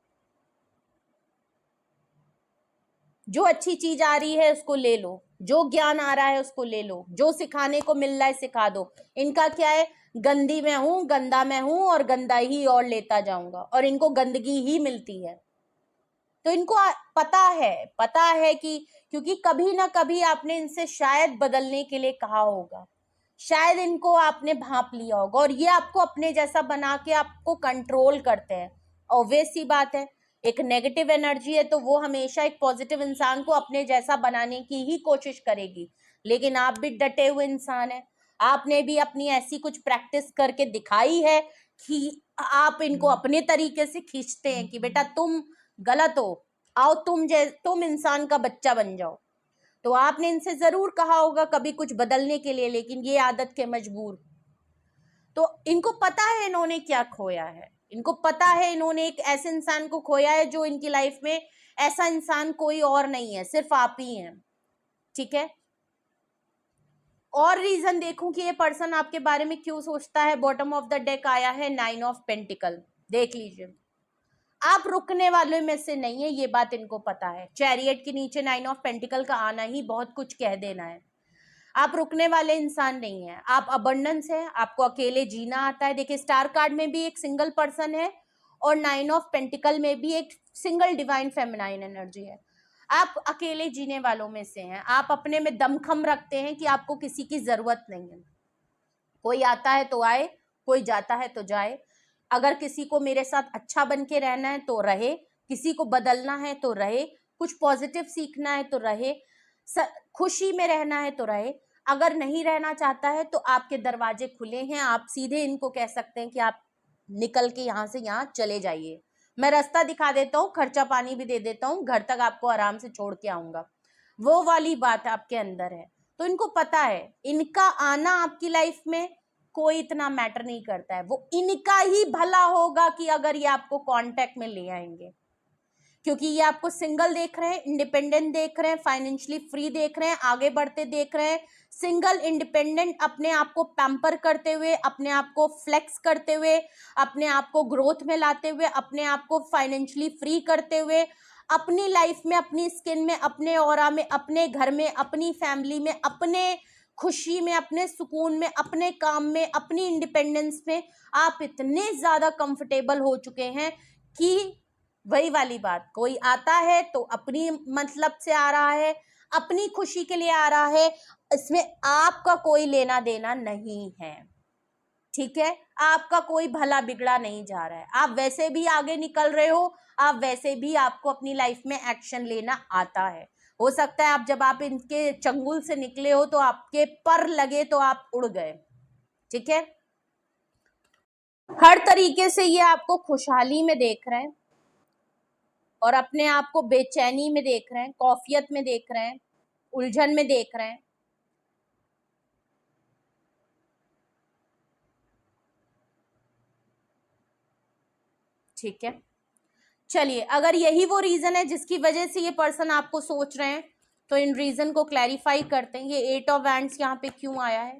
जो अच्छी चीज आ रही है उसको ले लो, जो ज्ञान आ रहा है उसको ले लो, जो सिखाने को मिल रहा है सिखा दो। इनका क्या है, गंदी मैं हूं, गंदा मैं हूं और गंदा ही और लेता जाऊंगा, और इनको गंदगी ही मिलती है। तो इनको पता है कि क्योंकि कभी ना कभी आपने इनसे शायद बदलने के लिए कहा होगा, शायद इनको आपने भांप लिया होगा, और ये आपको अपने जैसा बना के आपको कंट्रोल करते हैं। ऑब्वियस सी बात है, एक नेगेटिव एनर्जी है तो वो हमेशा एक पॉजिटिव इंसान को अपने जैसा बनाने की ही कोशिश करेगी। लेकिन आप भी डटे हुए इंसान हैं, आपने भी अपनी ऐसी कुछ प्रैक्टिस करके दिखाई है कि आप इनको अपने तरीके से खींचते हैं कि बेटा तुम गलत हो, आओ तुम इंसान का बच्चा बन जाओ। तो आपने इनसे जरूर कहा होगा कभी कुछ बदलने के लिए, लेकिन ये आदत के मजबूर। तो इनको पता है इन्होंने क्या खोया है, इनको पता है इन्होंने एक ऐसे इंसान को खोया है जो इनकी लाइफ में ऐसा इंसान कोई और नहीं है, सिर्फ आप ही हैं, ठीक है। और रीजन देखूं कि ये पर्सन आपके बारे में क्यों सोचता है, बॉटम ऑफ द डेक आया है 9 ऑफ पेंटिकल, देख लीजिए। आप रुकने वालों में से नहीं है, ये बात इनको पता है। चैरियट के नीचे 9 ऑफ पेंटिकल का आना ही बहुत कुछ कह देना है। आप रुकने वाले इंसान नहीं है, आप अबंडेंस है, आपको अकेले जीना आता है। देखिए स्टार कार्ड में भी एक सिंगल पर्सन है और 9 ऑफ पेंटिकल में भी एक सिंगल डिवाइन फेमिनाइन एनर्जी है। आप अकेले जीने वालों में से हैं, आप अपने में दमखम रखते हैं कि आपको किसी की जरूरत नहीं है। कोई आता है तो आए, कोई जाता है तो जाए। अगर किसी को मेरे साथ अच्छा बन के रहना है तो रहे, किसी को बदलना है तो रहे, कुछ पॉजिटिव सीखना है तो रहे, खुशी में रहना है तो रहे। अगर नहीं रहना चाहता है तो आपके दरवाजे खुले हैं, आप सीधे इनको कह सकते हैं कि आप निकल के यहाँ से यहाँ चले जाइए, मैं रास्ता दिखा देता हूँ, खर्चा पानी भी दे देता हूँ, घर तक आपको आराम से छोड़ के आऊंगा। वो वाली बात आपके अंदर है। तो इनको पता है इनका आना आपकी लाइफ में कोई इतना मैटर नहीं करता है, वो इनका ही भला होगा कि अगर ये आपको कांटेक्ट में ले आएंगे, क्योंकि ये आपको सिंगल देख रहे हैं, इंडिपेंडेंट देख रहे हैं, फाइनेंशियली फ्री देख रहे हैं, आगे बढ़ते देख रहे हैं, सिंगल इंडिपेंडेंट, अपने आप को पैम्पर करते हुए, अपने आप को फ्लेक्स करते हुए, अपने आप को ग्रोथ में लाते हुए, अपने आप को फाइनेंशियली फ्री करते हुए, अपनी लाइफ में, अपनी स्किन में, अपने ऑरा में, अपने घर में, अपनी फैमिली में, अपने खुशी में, अपने सुकून में, अपने काम में, अपनी इंडिपेंडेंस में आप इतने ज्यादा कंफर्टेबल हो चुके हैं कि वही वाली बात, कोई आता है तो अपनी मतलब से आ रहा है, अपनी खुशी के लिए आ रहा है, इसमें आपका कोई लेना देना नहीं है, ठीक है। आपका कोई भला बिगड़ा नहीं जा रहा है, आप वैसे भी आगे निकल रहे हो, आप वैसे भी आपको अपनी लाइफ में एक्शन लेना आता है। हो सकता है आप जब आप इनके चंगुल से निकले हो तो आपके पर लगे तो आप उड़ गए, ठीक है। हर तरीके से ये आपको खुशहाली में देख रहे हैं और अपने आप को बेचैनी में देख रहे हैं, कौफियत में देख रहे हैं, उलझन में देख रहे हैं। ठीक है, चलिए, अगर यही वो रीजन है जिसकी वजह से ये पर्सन आपको सोच रहे हैं, तो इन रीजन को क्लैरिफाई करते हैं। ये 8 ऑफ वैंड्स यहाँ पे क्यों आया है?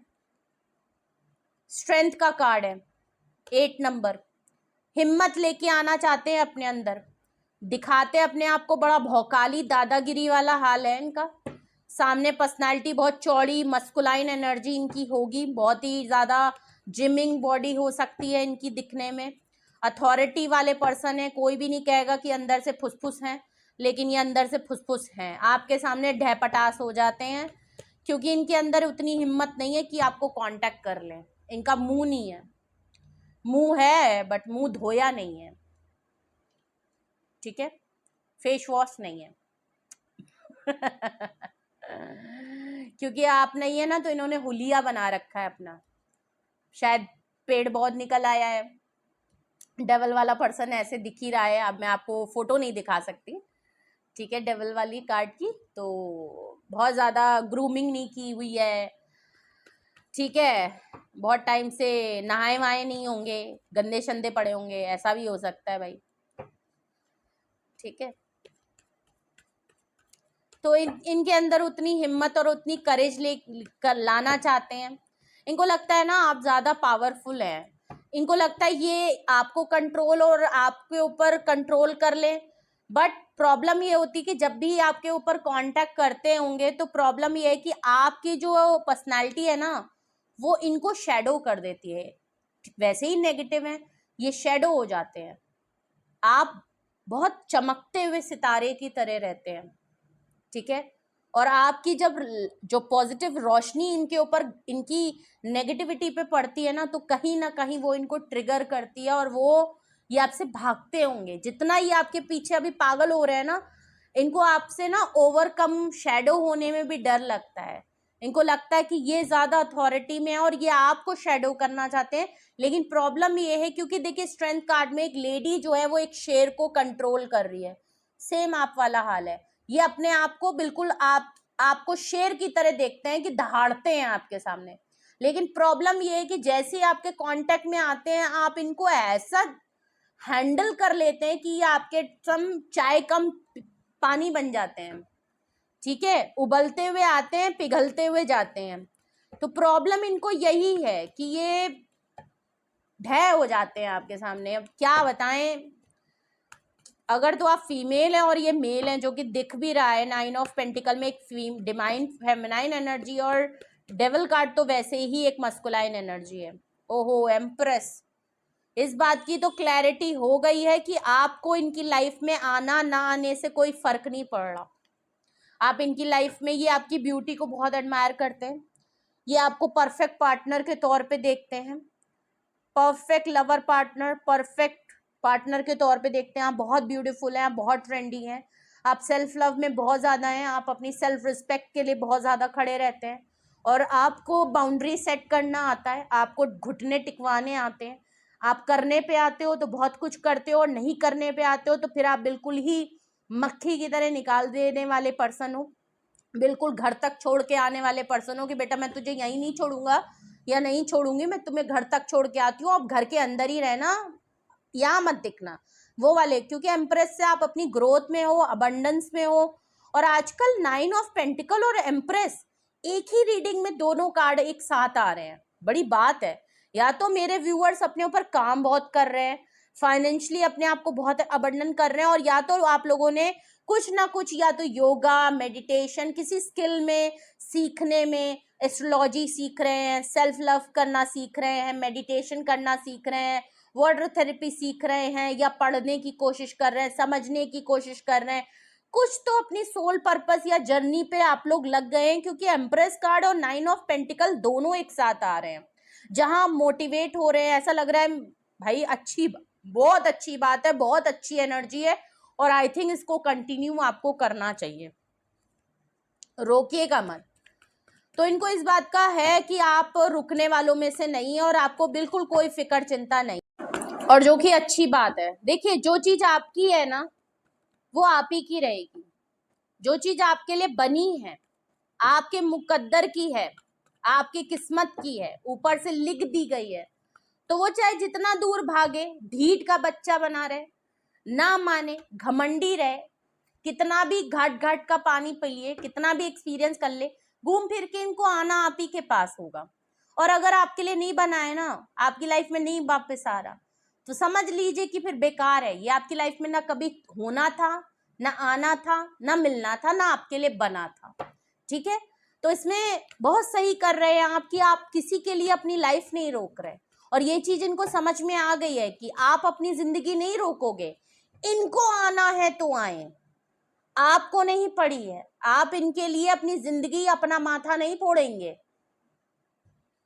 स्ट्रेंथ का कार्ड है, 8 नंबर। हिम्मत लेके आना चाहते हैं अपने अंदर, दिखाते अपने आप को बड़ा भौकाली दादागिरी वाला हाल है इनका। सामने पर्सनालिटी बहुत चौड़ी, मस्कुलाइन एनर्जी इनकी होगी, बहुत ही ज्यादा जिमिंग बॉडी हो सकती है इनकी दिखने में। अथॉरिटी वाले पर्सन है, कोई भी नहीं कहेगा कि अंदर से फुसफुस हैं, लेकिन ये अंदर से फुसफुस हैं। आपके सामने ढहपटास हो जाते हैं क्योंकि इनके अंदर उतनी हिम्मत नहीं है कि आपको कांटेक्ट कर लें। इनका मुंह नहीं है, मुंह है बट मुंह धोया नहीं है। ठीक है, फेस वॉश नहीं है क्योंकि आप नहीं है ना, तो इन्होंने हुलिया बना रखा है अपना। शायद पेड़ बहुत निकल आया है। डेवल वाला पर्सन ऐसे दिख ही रहा है। अब मैं आपको फोटो नहीं दिखा सकती, ठीक है, डेवल वाली कार्ड की। तो बहुत ज़्यादा ग्रूमिंग नहीं की हुई है, ठीक है, बहुत टाइम से नहाए वहाए नहीं होंगे, गंदे शंदे पड़े होंगे, ऐसा भी हो सकता है भाई। ठीक है, तो इनके अंदर उतनी हिम्मत और उतनी करेज ले कर लाना चाहते हैं। इनको लगता है ना आप ज़्यादा पावरफुल हैं, इनको लगता है ये आपको कंट्रोल और आपके ऊपर कंट्रोल कर ले। बट प्रॉब्लम ये होती है कि जब भी आपके ऊपर कांटेक्ट करते होंगे तो प्रॉब्लम ये है कि आपकी जो पर्सनालिटी है ना, वो इनको शेडो कर देती है। वैसे ही नेगेटिव है, ये शेडो हो जाते हैं। आप बहुत चमकते हुए सितारे की तरह रहते हैं, ठीक है, और आपकी जब जो पॉजिटिव रोशनी इनके ऊपर, इनकी नेगेटिविटी पे पड़ती है ना, तो कहीं ना कहीं वो इनको ट्रिगर करती है और वो ये आपसे भागते होंगे। जितना ये आपके पीछे अभी पागल हो रहे हैं ना, इनको आपसे ना ओवरकम शैडो होने में भी डर लगता है। इनको लगता है कि ये ज्यादा अथॉरिटी में है और ये आपको शैडो करना चाहते हैं। लेकिन प्रॉब्लम ये है, क्योंकि देखिए स्ट्रेंथ कार्ड में एक लेडी जो है वो एक शेर को कंट्रोल कर रही है। सेम आप वाला हाल है। ये अपने आप को बिल्कुल आपको शेर की तरह देखते हैं कि दहाड़ते हैं आपके सामने। लेकिन प्रॉब्लम ये है कि जैसे आपके कांटेक्ट में आते हैं, आप इनको ऐसा हैंडल कर लेते हैं कि ये आपके सम चाय कम पानी बन जाते हैं। ठीक है, उबलते हुए आते हैं, पिघलते हुए जाते हैं। तो प्रॉब्लम इनको यही है कि ये ढह हो जाते हैं आपके सामने। अब क्या बताएं, अगर तो आप फीमेल हैं और ये मेल हैं, जो कि दिख भी रहा है 9 ऑफ पेंटिकल में एक डिवाइन फेमिनाइन एनर्जी, और डेविल कार्ड तो वैसे ही एक मस्कुलाइन एनर्जी है। ओहो, एम्प्रेस। इस बात की तो क्लैरिटी हो गई है कि आपको इनकी लाइफ में आना ना आने से कोई फर्क नहीं पड़ रहा। आप इनकी लाइफ में, ये आपकी ब्यूटी को बहुत एडमायर करते हैं, ये आपको परफेक्ट पार्टनर के तौर पे देखते हैं, perfect lover partner, perfect partner के तौर पे देखते हैं। आप बहुत ब्यूटीफुल हैं, आप बहुत ट्रेंडी हैं, आप सेल्फ लव में बहुत ज़्यादा हैं, आप अपनी सेल्फ रिस्पेक्ट के लिए बहुत ज़्यादा खड़े रहते हैं, और आपको बाउंड्री सेट करना आता है, आपको घुटने टिकवाने आते हैं। आप करने पे आते हो तो बहुत कुछ करते हो, और नहीं करने पे आते हो तो फिर आप बिल्कुल ही मक्खी की तरह निकाल देने वाले पर्सन हो। बिल्कुल घर तक छोड़ के आने वाले पर्सन हो कि बेटा मैं तुझे यहीं नहीं छोड़ूंगा या नहीं छोड़ूंगी, मैं तुम्हें घर तक छोड़ के आती हूँ, अब घर के अंदर ही रहना, यहाँ मत दिखना, वो वाले। क्योंकि एम्प्रेस से आप अपनी ग्रोथ में हो, अबंडेंस में हो। और आजकल 9 ऑफ पेंटिकल और एम्प्रेस एक ही रीडिंग में दोनों कार्ड एक साथ आ रहे हैं, बड़ी बात है। या तो मेरे व्यूअर्स अपने ऊपर काम बहुत कर रहे हैं, फाइनेंशियली अपने आप को बहुत अबंडन कर रहे हैं, और या तो आप लोगों ने कुछ ना कुछ, या तो योगा, मेडिटेशन, किसी स्किल में सीखने में, एस्ट्रोलॉजी सीख रहे हैं, सेल्फ लव करना सीख रहे हैं, मेडिटेशन करना सीख रहे हैं, वाटर थेरेपी सीख रहे हैं, या पढ़ने की कोशिश कर रहे हैं, समझने की कोशिश कर रहे हैं। कुछ तो अपनी सोल पर्पस या जर्नी पे आप लोग लग गए हैं, क्योंकि एम्प्रेस कार्ड और 9 ऑफ पेंटिकल दोनों एक साथ आ रहे हैं। जहां मोटिवेट हो रहे हैं, ऐसा लग रहा है भाई अच्छी, बहुत अच्छी बात है, बहुत अच्छी एनर्जी है, और आई थिंक इसको कंटिन्यू आपको करना चाहिए, रोकिएगा मत। तो इनको इस बात का है कि आप रुकने वालों में से नहीं है, और आपको बिल्कुल कोई फिक्र चिंता नहीं। और जो कि अच्छी बात है। देखिए, जो चीज आपकी है ना वो आप ही की रहेगी। जो चीज आपके लिए बनी है, आपके मुकद्दर की है, आपकी किस्मत की है, ऊपर से लिख दी गई है, तो वो चाहे जितना दूर भागे, ढीठ का बच्चा बना रहे, ना माने, घमंडी रहे, कितना भी घाट घाट का पानी पिए, कितना भी एक्सपीरियंस कर ले, घूम फिर के इनको आना आप ही के पास होगा। और अगर आपके लिए नहीं बना है ना, आपकी लाइफ में नहीं वापस आ रहा, तो समझ लीजिए कि फिर बेकार है। ये आपकी लाइफ में ना कभी होना था, ना आना था, ना मिलना था, ना आपके लिए बना था। ठीक है, तो इसमें बहुत सही कर रहे हैं आप कि आप किसी के लिए अपनी लाइफ नहीं रोक रहे। और ये चीज इनको समझ में आ गई है कि आप अपनी जिंदगी नहीं रोकोगे, इनको आना है तो आए, आपको नहीं पड़ी है। आप इनके लिए अपनी जिंदगी, अपना माथा नहीं फोड़ेंगे,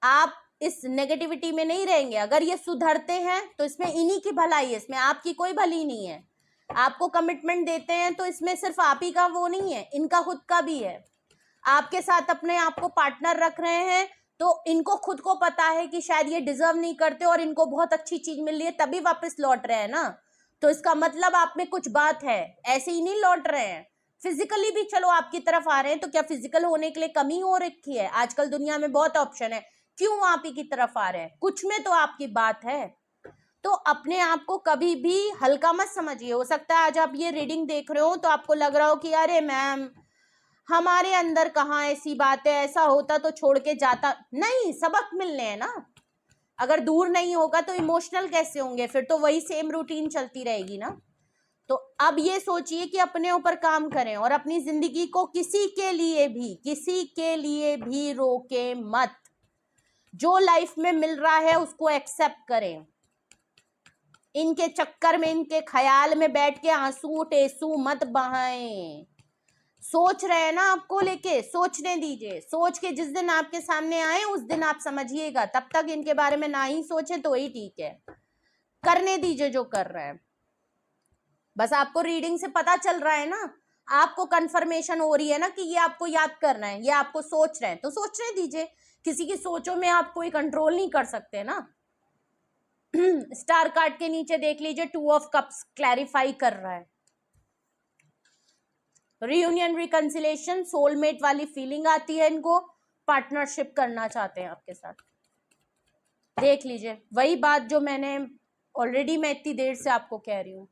आप इस नेगेटिविटी में नहीं रहेंगे। अगर ये सुधरते हैं तो इसमें इन्हीं की भलाई है, इसमें आपकी कोई भली नहीं है। आपको कमिटमेंट देते हैं तो इसमें सिर्फ आप ही का वो नहीं है, इनका खुद का भी है। आपके साथ अपने आप को पार्टनर रख रहे हैं तो इनको खुद को पता है कि शायद ये डिजर्व नहीं करते और इनको बहुत अच्छी चीज मिल रही है, तभी वापस लौट रहे हैं ना। तो इसका मतलब आप में कुछ बात है, ऐसे ही नहीं लौट रहे हैं। फिजिकली भी चलो आपकी तरफ आ रहे हैं, तो क्या फिजिकल होने के लिए कमी हो रखी है? आजकल दुनिया में बहुत ऑप्शन है, क्यों आप ही की तरफ आ रहे हैं? कुछ में तो आपकी बात है। तो अपने आप को कभी भी हल्का मत समझिए। हो सकता है आज आप ये रीडिंग देख रहे हो तो आपको लग रहा हो कि अरे मैम, हमारे अंदर कहाँ ऐसी बात है, ऐसा होता तो छोड़ के जाता नहीं। सबक मिलने हैं ना। अगर दूर नहीं होगा तो इमोशनल कैसे होंगे? फिर तो वही सेम रूटीन चलती रहेगी ना। तो अब ये सोचिए कि अपने ऊपर काम करें और अपनी जिंदगी को किसी के लिए भी रोके मत। जो लाइफ में मिल रहा है उसको एक्सेप्ट करें। इनके चक्कर में, इनके ख्याल में बैठ के आंसू टेसू मत बहाएं। सोच रहे हैं ना आपको लेके, सोचने दीजिए। सोच के जिस दिन आपके सामने आए उस दिन आप समझिएगा। तब तक इनके बारे में ना ही सोचे तो ही ठीक है। करने दीजिए जो कर रहे हैं। बस आपको रीडिंग से पता चल रहा है ना, आपको कंफर्मेशन हो रही है ना कि ये आपको याद करना है, ये आपको सोच रहे हैं, तो सोचने दीजिए। किसी की सोचों में आप कोई कंट्रोल नहीं कर सकते ना। स्टार कार्ड के नीचे देख लीजिए, 2 ऑफ कप्स क्लैरिफाई कर रहा है। रियूनियन, रिकंसिलेशन, सोलमेट वाली फीलिंग आती है इनको, पार्टनरशिप करना चाहते हैं आपके साथ। देख लीजिए, वही बात जो मैंने ऑलरेडी मैं इतनी देर से आपको कह रही हूँ।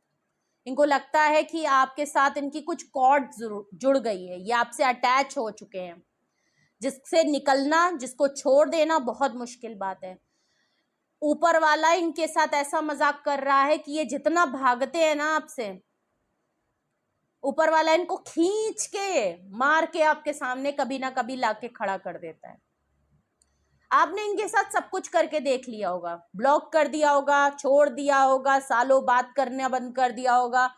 इनको लगता है कि आपके साथ इनकी कुछ कॉर्ड जुड़ गई है, ये आपसे अटैच हो चुके हैं, जिससे निकलना, जिसको छोड़ देना बहुत मुश्किल बात है। ऊपर वाला इनके साथ ऐसा मजाक कर रहा है कि ये जितना भागते हैं ना आपसे, ऊपर वाला इनको खींच के मार के आपके सामने कभी ना कभी लाके खड़ा कर देता है। आपने इनके साथ सब कुछ करके देख लिया होगा, ब्लॉक कर दिया होगा, छोड़ दिया होगा, सालों बात करना बंद कर दिया होगा।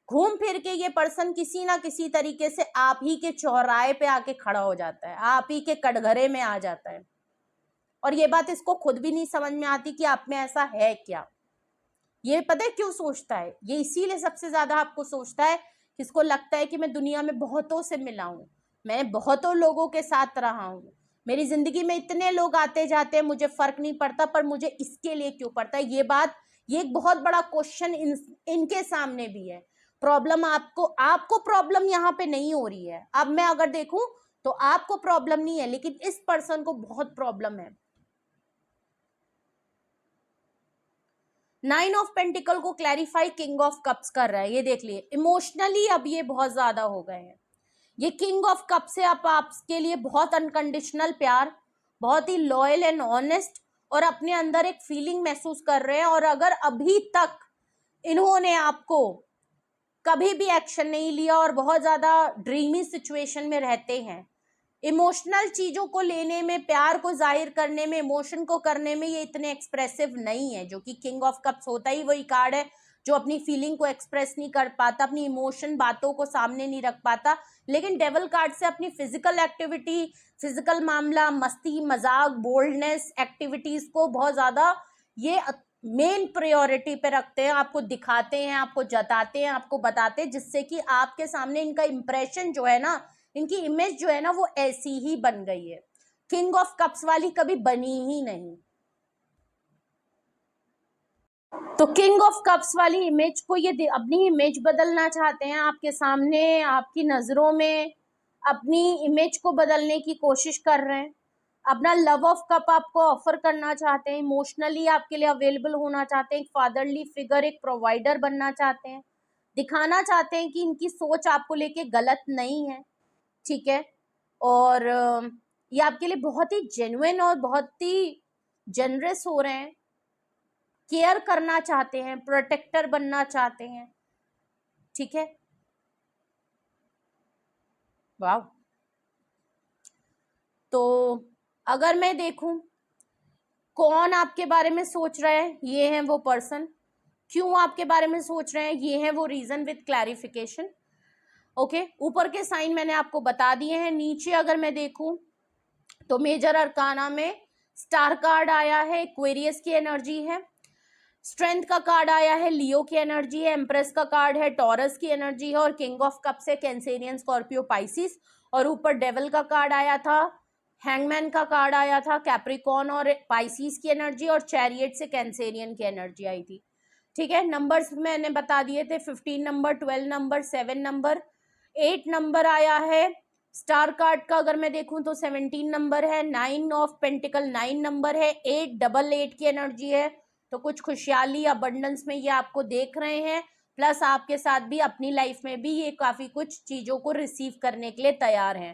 घूम फिर के ये पर्सन किसी ना किसी तरीके से आप ही के चौराहे पे आके खड़ा हो जाता है, आप ही के कटघरे में आ जाता है। और ये बात इसको खुद भी नहीं समझ में आती कि आप में ऐसा है क्या। ये पता है क्यों सोचता है? ये इसीलिए सबसे ज्यादा आपको सोचता है, किसको लगता है कि मैं दुनिया में बहुतों से मिला हूं, मैं बहुतों लोगों के साथ रहा हूं, मेरी जिंदगी में इतने लोग आते जाते हैं, मुझे फर्क नहीं पड़ता, पर मुझे इसके लिए क्यों पड़ता है? ये एक बहुत बड़ा क्वेश्चन इनके सामने भी है। प्रॉब्लम आपको प्रॉब्लम यहाँ पे नहीं हो रही है। अब मैं अगर देखूं तो आपको प्रॉब्लम नहीं है, लेकिन इस पर्सन को बहुत प्रॉब्लम है। 9 ऑफ पेंटिकल को क्लैरिफाई किंग ऑफ कप्स कर रहा है। ये देख लिए, इमोशनली अब ये बहुत ज्यादा हो गए हैं। ये किंग ऑफ कप से आपके लिए बहुत अनकंडीशनल प्यार, बहुत ही लॉयल एंड ऑनेस्ट, और अपने अंदर एक फीलिंग महसूस कर रहे हैं। और अगर अभी तक इन्होंने आपको कभी भी एक्शन नहीं लिया और बहुत ज्यादा ड्रीमी सिचुएशन में रहते हैं, इमोशनल चीजों को लेने में, प्यार को जाहिर करने में, इमोशन को करने में ये इतने एक्सप्रेसिव नहीं है। जो कि किंग ऑफ कप्स होता ही वही कार्ड है जो अपनी फीलिंग को एक्सप्रेस नहीं कर पाता, अपनी इमोशन बातों को सामने नहीं रख पाता। लेकिन डेविल कार्ड से अपनी फिजिकल एक्टिविटी, फिजिकल मामला, मस्ती मजाक, बोल्डनेस एक्टिविटीज को बहुत ज्यादा ये मेन प्रायोरिटी पे रखते हैं। आपको दिखाते हैं, आपको जताते हैं, आपको बताते हैं, जिससे कि आपके सामने इनका इंप्रेशन जो है ना, इनकी इमेज जो है ना, वो ऐसी ही बन गई है। किंग ऑफ कप्स वाली कभी बनी ही नहीं। तो किंग ऑफ कप्स वाली इमेज को ये अपनी इमेज बदलना चाहते हैं आपके सामने, आपकी नजरों में अपनी इमेज को बदलने की कोशिश कर रहे हैं, अपना लव ऑफ कप आपको ऑफर करना चाहते हैं, इमोशनली आपके लिए अवेलेबल होना चाहते हैं, एक फादरली फिगर, एक प्रोवाइडर बनना चाहते हैं, दिखाना चाहते हैं कि इनकी सोच आपको लेके गलत नहीं है, ठीक है। और ये आपके लिए बहुत ही जेन्युइन और बहुत ही जनरस हो रहे हैं, केयर करना चाहते हैं, प्रोटेक्टर बनना चाहते हैं, ठीक है। वाह। तो अगर मैं देखूं कौन आपके बारे में सोच रहा है, ये है वो पर्सन। क्यों आपके बारे में सोच रहे हैं, ये है वो रीजन विद क्लैरिफिकेशन। ओके, ऊपर के साइन मैंने आपको बता दिए हैं। नीचे अगर मैं देखूं तो मेजर अरकाना में स्टार कार्ड आया है, एक्वेरियस की एनर्जी है। स्ट्रेंथ का कार्ड आया है, लियो की एनर्जी है। एम्प्रेस का कार्ड है, टॉरस की एनर्जी है। और किंग ऑफ कप्स है, कैंसेरियन, स्कॉर्पियो, पाइसिस। और ऊपर डेविल का कार्ड आया था, हैंगमैन का कार्ड आया था, कैप्रिकॉर्न और पाइसिस की एनर्जी। और चैरियट से कैंसेरियन की एनर्जी आई थी, ठीक है। नंबर्स मैंने बता दिए थे, 15 नंबर, 12 नंबर, 7 नंबर, 8 नंबर आया है। स्टार कार्ड का अगर मैं देखूं तो 17 नंबर है। 9 ऑफ पेंटिकल 9 नंबर है। 888 की एनर्जी है। तो कुछ खुशहाली, अबंडेंस में ये आपको देख रहे हैं, प्लस आपके साथ भी अपनी लाइफ में भी ये काफी कुछ चीजों को रिसीव करने के लिए तैयार हैं।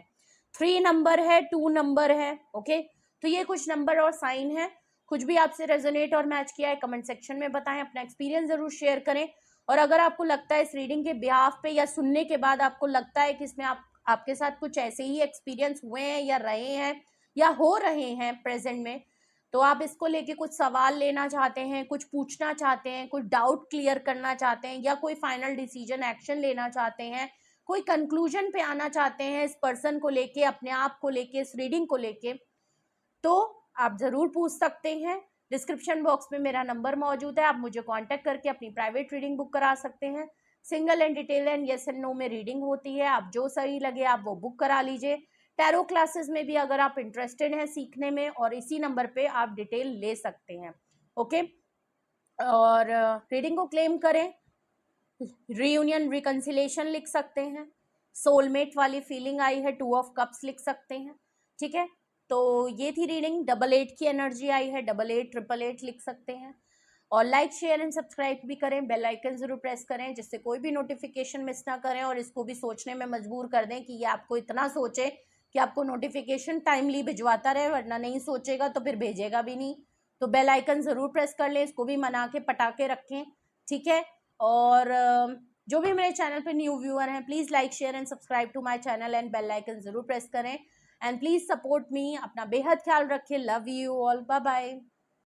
3 नंबर है, 2 नंबर है, ओके। तो ये कुछ नंबर और साइन है। कुछ भी आपसे रेजोनेट और मैच किया है कमेंट सेक्शन में बताएं, अपना एक्सपीरियंस जरूर शेयर करें। और अगर आपको लगता है इस रीडिंग के बिहाफ पे या सुनने के बाद आपको लगता है कि इसमें आपके साथ कुछ ऐसे ही एक्सपीरियंस हुए हैं या रहे हैं या हो रहे हैं प्रेजेंट में, तो आप इसको लेके कुछ सवाल लेना चाहते हैं, कुछ पूछना चाहते हैं, कुछ डाउट क्लियर करना चाहते हैं, या कोई फाइनल डिसीजन एक्शन लेना चाहते हैं, कोई कंक्लूजन पे आना चाहते हैं इस पर्सन को लेके, अपने आप को लेके, इस रीडिंग को लेके, तो आप जरूर पूछ सकते हैं। डिस्क्रिप्शन बॉक्स में मेरा नंबर मौजूद है, आप मुझे कांटेक्ट करके अपनी प्राइवेट रीडिंग बुक करा सकते हैं। Single and detail and yes and no में रीडिंग होती है, आप जो सही लगे आप वो बुक करा लीजिए। टैरो क्लासेस में भी अगर आप इंटरेस्टेड हैं सीखने में, और इसी नंबर पे आप डिटेल ले सकते हैं, ओके। और रीडिंग को क्लेम करें, रीयूनियन, रिकंसिलेशन लिख सकते हैं, सोलमेट वाली फीलिंग आई है, 2 ऑफ कप्स लिख सकते हैं, ठीक है। तो ये थी रीडिंग। 88 की एनर्जी आई है, 88, 888 लिख सकते हैं। और लाइक, शेयर एंड सब्सक्राइब भी करें, बेल आइकन जरूर प्रेस करें जिससे कोई भी नोटिफिकेशन मिस ना करें, और इसको भी सोचने में मजबूर कर दें कि ये आपको इतना सोचे कि आपको नोटिफिकेशन टाइमली भिजवाता रहे, वरना नहीं सोचेगा तो फिर भेजेगा भी नहीं। तो बेल आइकन जरूर प्रेस कर लें, इसको भी मना के पटा के रखें, ठीक है। और जो भी मेरे चैनल पे न्यू व्यूअर हैं, please like, share and subscribe to my channel and bell icon जरूर प्रेस करें। And please support me. अपना बेहद ख्याल रखें। Love you all, bye bye.